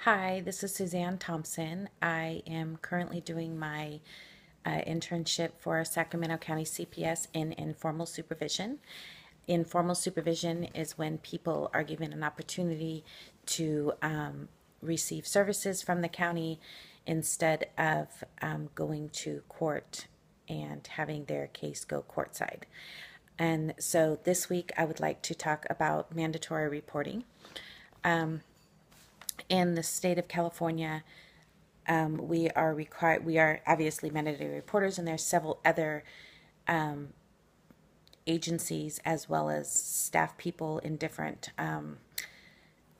Hi, this is Suzanne Thompson. I am currently doing my internship for Sacramento County CPS in informal supervision. Informal supervision is when people are given an opportunity to receive services from the county instead of going to court and having their case go courtside. And so this week I would like to talk about mandatory reporting. In the state of California, we are required. We are obviously mandatory reporters, and there's several other agencies as well as staff people in different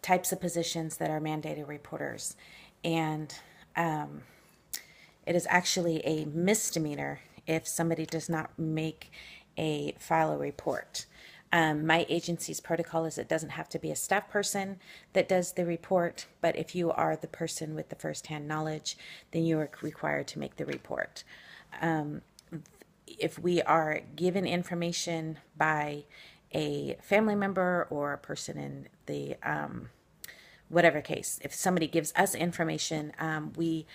types of positions that are mandated reporters, and it is actually a misdemeanor if somebody does not make file a report. My agency's protocol is it doesn't have to be a staff person that does the report, but if you are the person with the firsthand knowledge, then you are required to make the report. If we are given information by a family member or a person in the whatever case, if somebody gives us information, we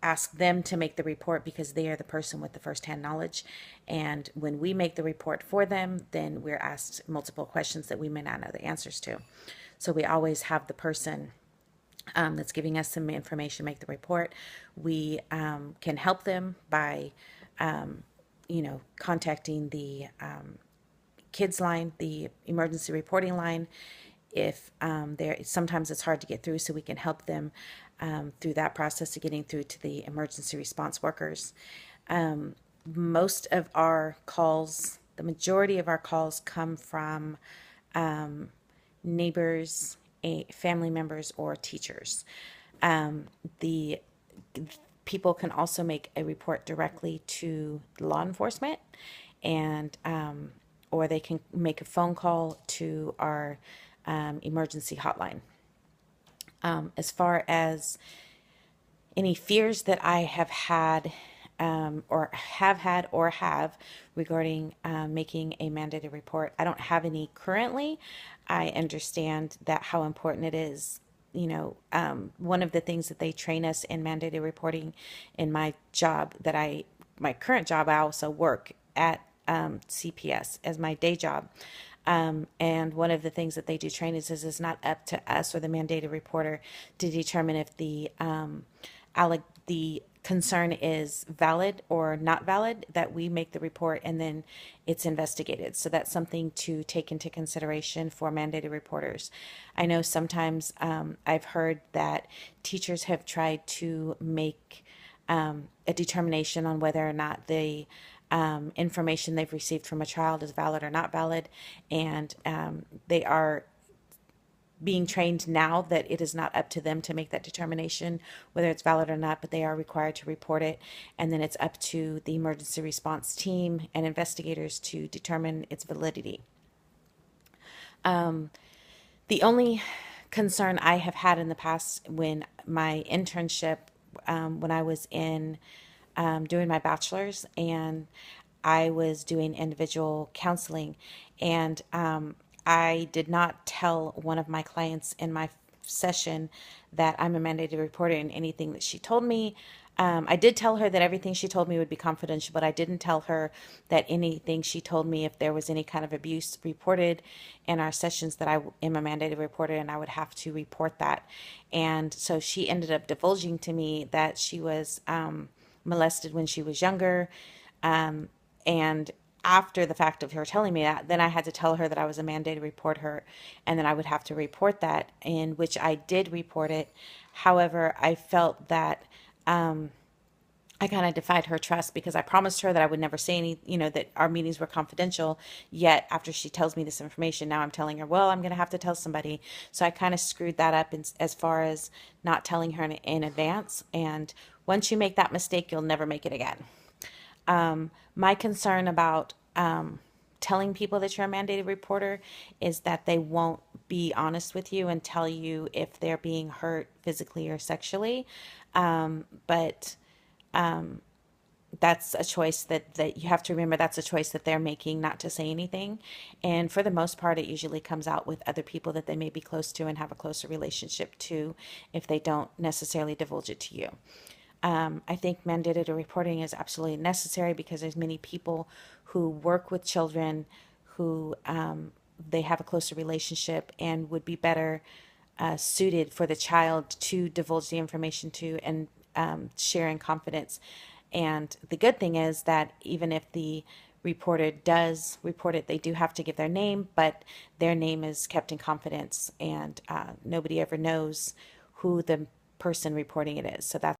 ask them to make the report because they are the person with the firsthand knowledge. And when we make the report for them, then we're asked multiple questions that we may not know the answers to. So we always have the person that's giving us some information make the report. We can help them by, contacting the kids line, the emergency reporting line. If there, sometimes it's hard to get through, so we can help them through that process of getting through to the emergency response workers. Most of our calls, the majority of our calls come from neighbors, family members, or teachers. The people can also make a report directly to law enforcement, and or they can make a phone call to our emergency hotline. As far as any fears that I have had or have regarding making a mandated report, I don't have any currently. I understand that how important it is. One of the things that they train us in mandated reporting in my job my current job, I also work at CPS as my day job. And one of the things that they do train us is it's not up to us or the mandated reporter to determine if the concern is valid or not valid, that we make the report and then it's investigated. So that's something to take into consideration for mandated reporters. I know sometimes I've heard that teachers have tried to make a determination on whether or not the information they've received from a child is valid or not valid, and they are being trained now that it is not up to them to make that determination whether it's valid or not, but they are required to report it, and then it's up to the emergency response team and investigators to determine its validity. The only concern I have had in the past when my internship, when I was in doing my bachelor's, and I was doing individual counseling, and I did not tell one of my clients in my session that I'm a mandated reporter in anything that she told me. I did tell her that everything she told me would be confidential, but I didn't tell her that anything she told me, if there was any kind of abuse reported in our sessions, that I am a mandated reporter and I would have to report that. And so she ended up divulging to me that she was molested when she was younger. And after the fact of her telling me that, then I had to tell her that I was a mandated reporter and then I would have to report that, in which I did report it. However, I felt that I kind of defied her trust because I promised her that I would never say any, that our meetings were confidential. Yet after she tells me this information, now I'm telling her, well, I'm going to have to tell somebody. So I kind of screwed that up as far as not telling her in advance. And once you make that mistake, you'll never make it again. My concern about telling people that you're a mandated reporter is that they won't be honest with you and tell you if they're being hurt physically or sexually. But that's a choice that you have to remember, that's a choice that they're making not to say anything. And for the most part, it usually comes out with other people that they may be close to and have a closer relationship to if they don't necessarily divulge it to you. I think mandated reporting is absolutely necessary because there's many people who work with children who they have a closer relationship and would be better suited for the child to divulge the information to and share in confidence. And the good thing is that even if the reporter does report it, they do have to give their name, but their name is kept in confidence, and nobody ever knows who the person reporting it is. So that's